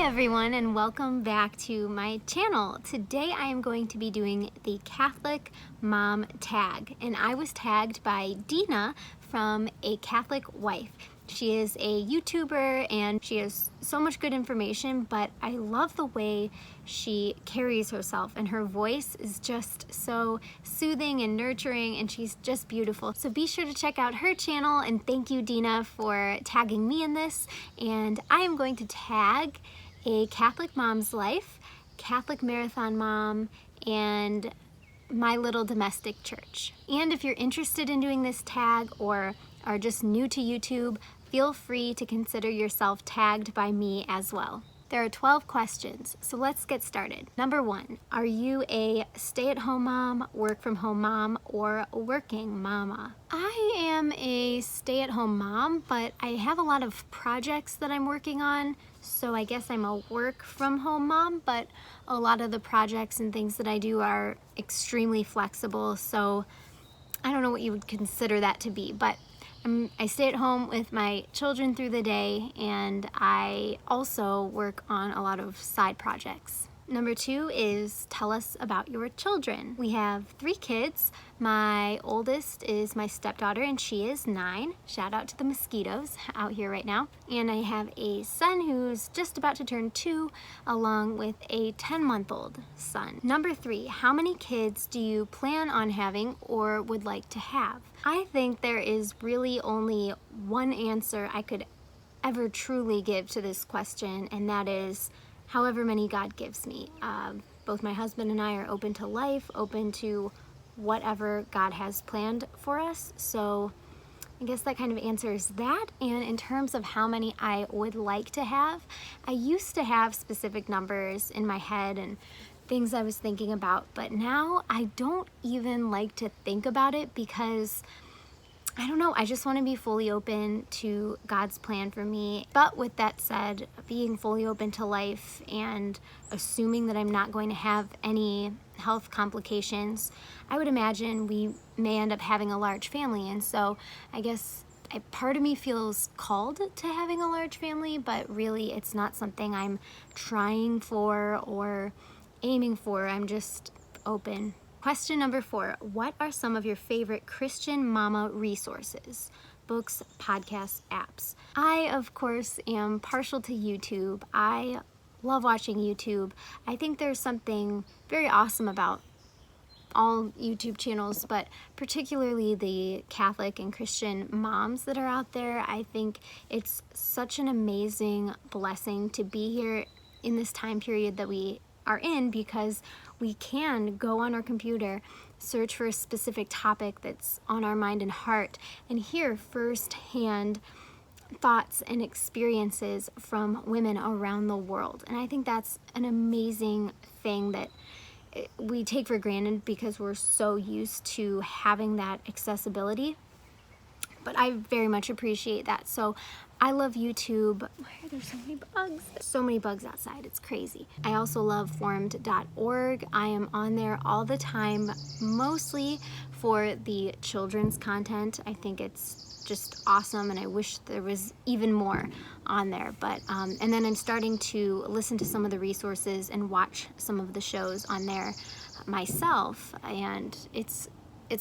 everyone, and welcome back to my channel. Today I am going to be doing the Catholic Mom tag, and I was tagged by Deena from A Catholic Wife. She is a YouTuber and she has so much good information, but I love the way she carries herself, and her voice is just so soothing and nurturing, and she's just beautiful. So be sure to check out her channel, and thank you, Deena, for tagging me in this. And I am going to tag A Catholic Mom's Life, Catholic Marathon Mom, and My Little Domestic Church. And if you're interested in doing this tag or are just new to YouTube, feel free to consider yourself tagged by me as well. There are 12 questions, so let's get started. Number 1, are you a stay-at-home mom, work-from-home mom, or a working mama? I am a stay-at-home mom, but I have a lot of projects that I'm working on, so I guess I'm a work-from-home mom, but a lot of the projects and things that I do are extremely flexible, so I don't know what you would consider that to be, but I stay at home with my children through the day, and I also work on a lot of side projects. Number 2 is tell us about your children. We have 3 kids. My oldest is my stepdaughter, and she is 9. Shout out to the mosquitoes out here right now. And I have a son who's just about to turn 2, along with a 10-month-old son. Number 3, how many kids do you plan on having or would like to have? I think there is really only one answer I could ever truly give to this question, and that is however many God gives me. Both my husband and I are open to life, open to whatever God has planned for us. So I guess that kind of answers that. And in terms of how many I would like to have, I used to have specific numbers in my head and things I was thinking about, but now I don't even like to think about it because I don't know, I just want to be fully open to God's plan for me. But with that said, being fully open to life and assuming that I'm not going to have any health complications, I would imagine we may end up having a large family. And so I guess part of me feels called to having a large family, but really it's not something I'm trying for or aiming for. I'm just open. Question number 4, what are some of your favorite Christian mama resources? Books, podcasts, apps. I, of course, am partial to YouTube. I love watching YouTube. I think there's something very awesome about all YouTube channels, but particularly the Catholic and Christian moms that are out there. I think it's such an amazing blessing to be here in this time period that we are in, because we can go on our computer, search for a specific topic that's on our mind and heart, and hear firsthand thoughts and experiences from women around the world. And I think that's an amazing thing that we take for granted because we're so used to having that accessibility. But I very much appreciate that. So I love YouTube. Why are there so many bugs? There's so many bugs outside, it's crazy. I also love formed.org. I am on there all the time, mostly for the children's content. I think it's just awesome, and I wish there was even more on there. But and then I'm starting to listen to some of the resources and watch some of the shows on there myself, and it's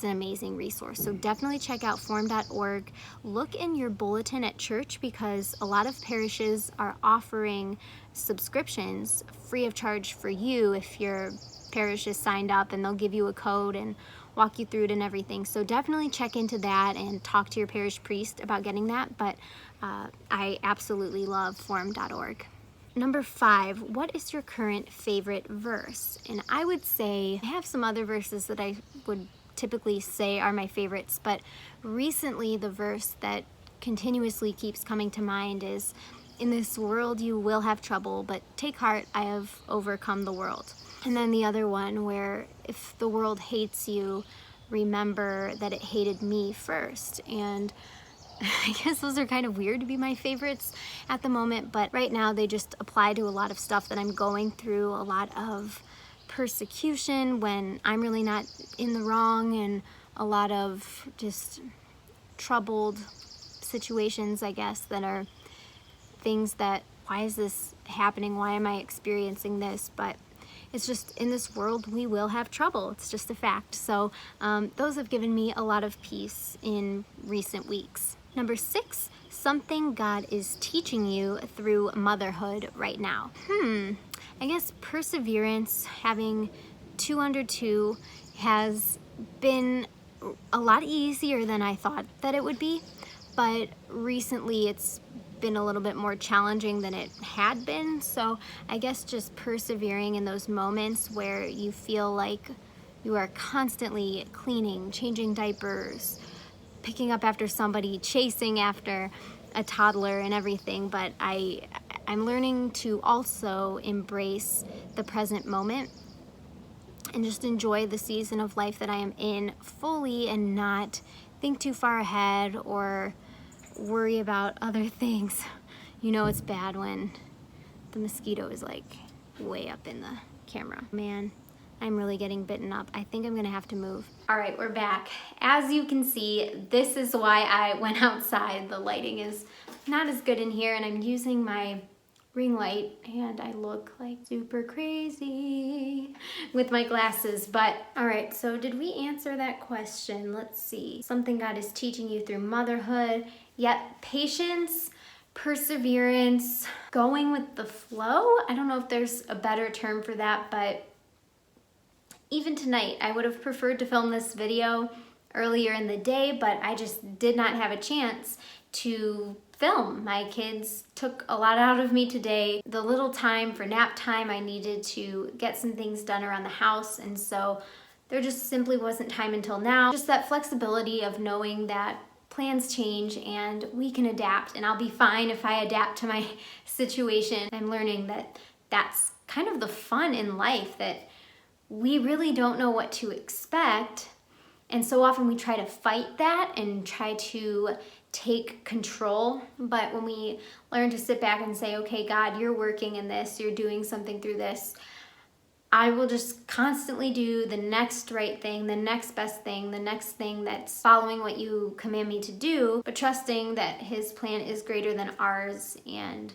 an amazing resource. So definitely check out form.org. Look in your bulletin at church, because a lot of parishes are offering subscriptions free of charge for you if your parish is signed up, and they'll give you a code and walk you through it and everything. So definitely check into that and talk to your parish priest about getting that. But I absolutely love form.org. Number 5, what is your current favorite verse? And I would say I have some other verses that I would typically say are my favorites, but recently the verse that continuously keeps coming to mind is, in this world you will have trouble, but take heart, I have overcome the world. And then the other one, where if the world hates you, remember that it hated me first. And I guess those are kind of weird to be my favorites at the moment, but right now they just apply to a lot of stuff that I'm going through, a lot of persecution when I'm really not in the wrong, and a lot of just troubled situations, I guess, that are things that why is this happening? Why am I experiencing this? But it's just, in this world, we will have trouble. It's just a fact. So those have given me a lot of peace in recent weeks. Number 6, something God is teaching you through motherhood right now. I guess perseverance, having 2 under 2, has been a lot easier than I thought that it would be, but recently it's been a little bit more challenging than it had been. So I guess just persevering in those moments where you feel like you are constantly cleaning, changing diapers, picking up after somebody, chasing after a toddler and everything, but I'm learning to also embrace the present moment and just enjoy the season of life that I am in fully and not think too far ahead or worry about other things. You know it's bad when the mosquito is like way up in the camera. Man, I'm really getting bitten up. I think I'm gonna have to move. All right, we're back. As you can see, this is why I went outside. The lighting is not as good in here, and I'm using my ring light, and I look like super crazy with my glasses. But all right, so did we answer that question? Let's see. Something God is teaching you through motherhood. Yet patience, perseverance, going with the flow. I don't know if there's a better term for that, but even tonight, I would have preferred to film this video earlier in the day, but I just did not have a chance to film. My kids took a lot out of me today. The little time for nap time, I needed to get some things done around the house, and so there just simply wasn't time until now. Just that flexibility of knowing that plans change and we can adapt, and I'll be fine if I adapt to my situation. I'm learning that that's kind of the fun in life, that we really don't know what to expect, and so often we try to fight that and try to take control. But when we learn to sit back and say, okay, God, you're working in this, you're doing something through this, I will just constantly do the next right thing, the next best thing, the next thing that's following what you command me to do, but trusting that His plan is greater than ours, and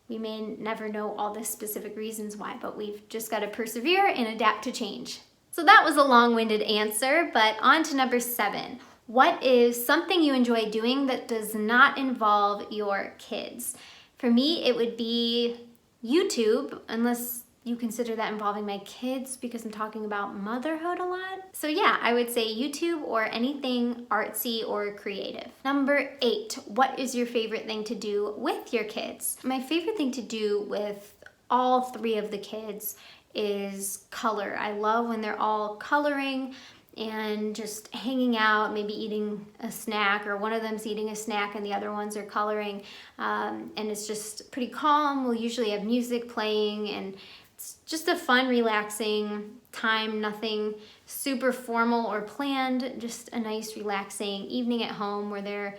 we may never know all the specific reasons why, but we've just got to persevere and adapt to change. So that was a long-winded answer, but on to number 7. What is something you enjoy doing that does not involve your kids? For me, it would be YouTube, unless you consider that involving my kids, because I'm talking about motherhood a lot. So yeah, I would say YouTube or anything artsy or creative. Number 8, what is your favorite thing to do with your kids? My favorite thing to do with all 3 of the kids is color. I love when they're all coloring and just hanging out, maybe eating a snack, or one of them's eating a snack and the other ones are coloring. And it's just pretty calm. We'll usually have music playing, and it's just a fun, relaxing time, nothing super formal or planned, just a nice, relaxing evening at home where they're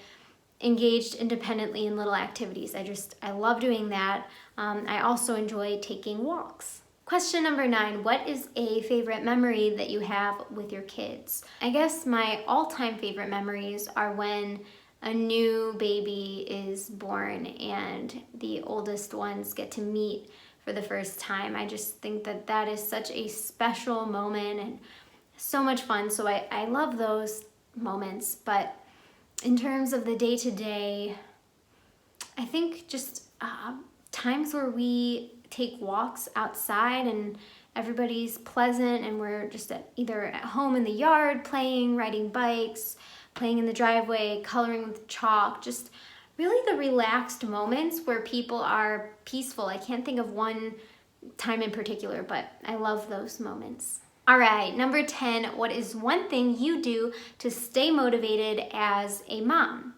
engaged independently in little activities. I love doing that. I also enjoy taking walks. Question number 9, what is a favorite memory that you have with your kids? I guess my all-time favorite memories are when a new baby is born and the oldest ones get to meet for the first time. I just think that that is such a special moment and so much fun. So I love those moments. But in terms of the day-to-day, I think just times where we take walks outside and everybody's pleasant and we're just either at home in the yard playing, riding bikes, playing in the driveway, coloring with chalk, just really the relaxed moments where people are peaceful. I can't think of one time in particular, but I love those moments. All right, number 10, what is one thing you do to stay motivated as a mom?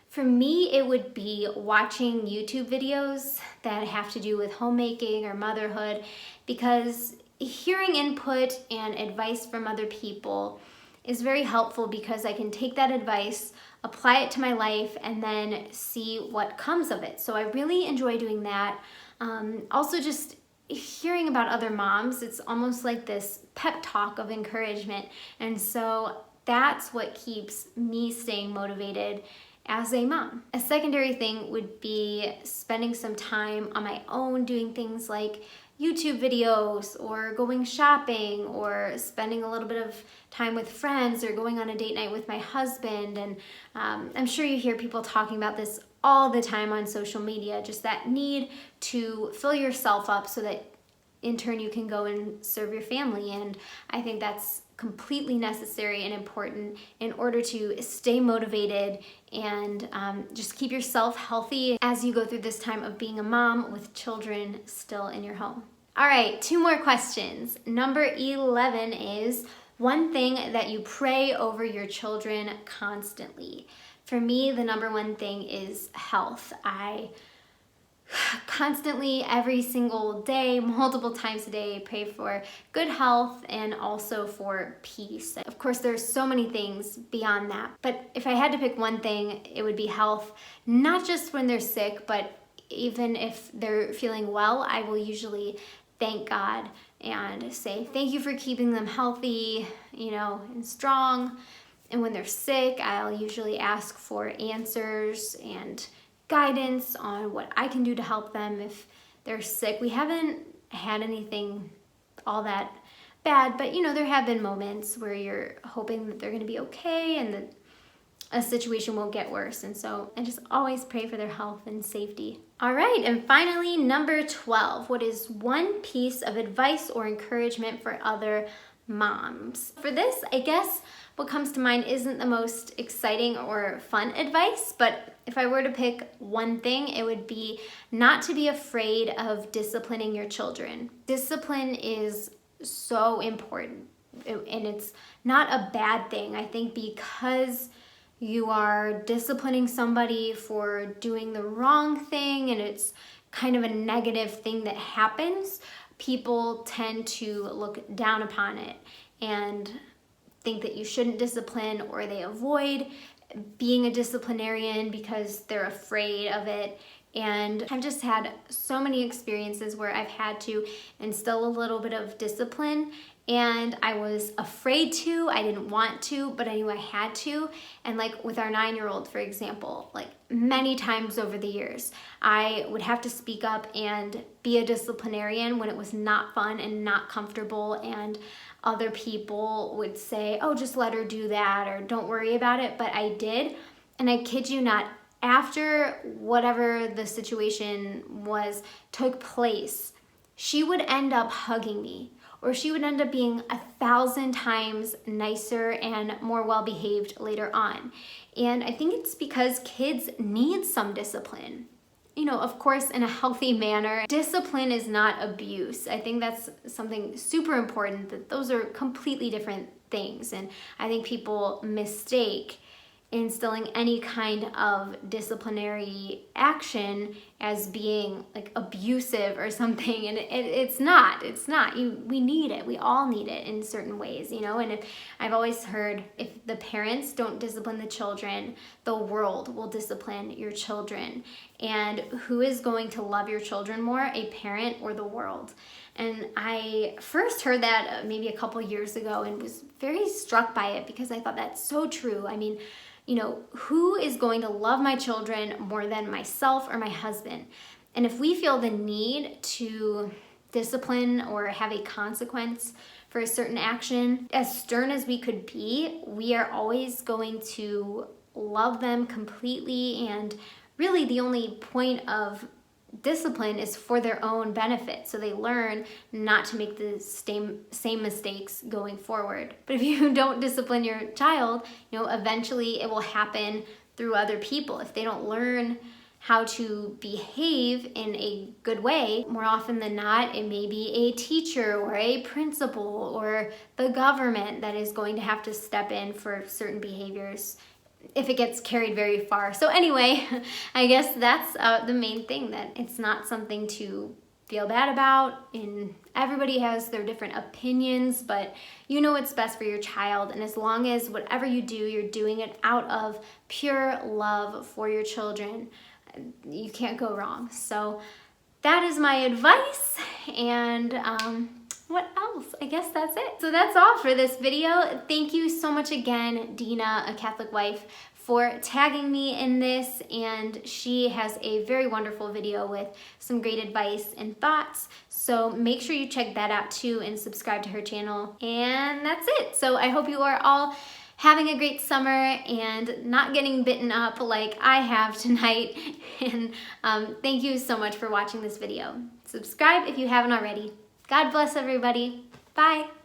For me, it would be watching YouTube videos that have to do with homemaking or motherhood, because hearing input and advice from other people is very helpful, because I can take that advice, apply it to my life, and then see what comes of it. So I really enjoy doing that. Also, just hearing about other moms, it's almost like this pep talk of encouragement. And so that's what keeps me staying motivated as a mom. A secondary thing would be spending some time on my own doing things like YouTube videos or going shopping or spending a little bit of time with friends or going on a date night with my husband. And I'm sure you hear people talking about this all the time on social media, just that need to fill yourself up so that in turn you can go and serve your family. And I think that's completely necessary and important in order to stay motivated and just keep yourself healthy as you go through this time of being a mom with children still in your home. All right, 2 more questions. Number 11 is one thing that you pray over your children constantly. For me, the number one thing is health. I constantly, every single day, multiple times a day, pray for good health and also for peace. Of course, there's so many things beyond that, but if I had to pick one thing, it would be health, not just when they're sick, but even if they're feeling well, I will usually thank God and say, thank you for keeping them healthy, and strong. And when they're sick, I'll usually ask for answers and guidance on what I can do to help them if they're sick. We haven't had anything all that bad, but there have been moments where you're hoping that they're going to be okay and that a situation won't get worse. And so I just always pray for their health and safety. All right, and finally, number 12. What is one piece of advice or encouragement for other moms? For this, I guess what comes to mind isn't the most exciting or fun advice, but if I were to pick one thing, it would be not to be afraid of disciplining your children. Discipline is so important, and it's not a bad thing. I think because you are disciplining somebody for doing the wrong thing and it's kind of a negative thing that happens, people tend to look down upon it and think that you shouldn't discipline, or they avoid being a disciplinarian because they're afraid of it. And I've just had so many experiences where I've had to instill a little bit of discipline, and I was afraid to, I didn't want to, but I knew I had to. And like with our 9-year-old, for example, like many times over the years, I would have to speak up and be a disciplinarian when it was not fun and not comfortable, and other people would say, oh, just let her do that, or don't worry about it. But I did, and I kid you not, after whatever the situation was took place, she would end up hugging me, or she would end up being 1,000 times nicer and more well-behaved later on. And I think it's because kids need some discipline. Of course, in a healthy manner. Discipline is not abuse. I think that's something super important, that those are completely different things. And I think people mistake instilling any kind of disciplinary action as being like abusive or something, and it's not. We need it. We all need it in certain ways, and I've always heard, if the parents don't discipline the children, the world will discipline your children. And who is going to love your children more, a parent or the world? And I first heard that maybe a couple years ago and was very struck by it, because I thought that's so true. I mean, who is going to love my children more than myself or my husband? And if we feel the need to discipline or have a consequence for a certain action, as stern as we could be, we are always going to love them completely. And really the only point of discipline is for their own benefit, so they learn not to make the same mistakes going forward. But if you don't discipline your child, eventually it will happen through other people. If they don't learn how to behave in a good way, more often than not, it may be a teacher or a principal or the government that is going to have to step in for certain behaviors if it gets carried very far. So anyway, I guess that's the main thing, that it's not something to feel bad about. And everybody has their different opinions, but you know what's best for your child. And as long as whatever you do, you're doing it out of pure love for your children, you can't go wrong. So that is my advice. And what else? I guess that's it. So that's all for this video. Thank you so much again, Deena, a Catholic wife, for tagging me in this, and she has a very wonderful video with some great advice and thoughts. So make sure you check that out too and subscribe to her channel. And that's it. So I hope you are all having a great summer and not getting bitten up like I have tonight. And thank you so much for watching this video. Subscribe if you haven't already. God bless everybody. Bye.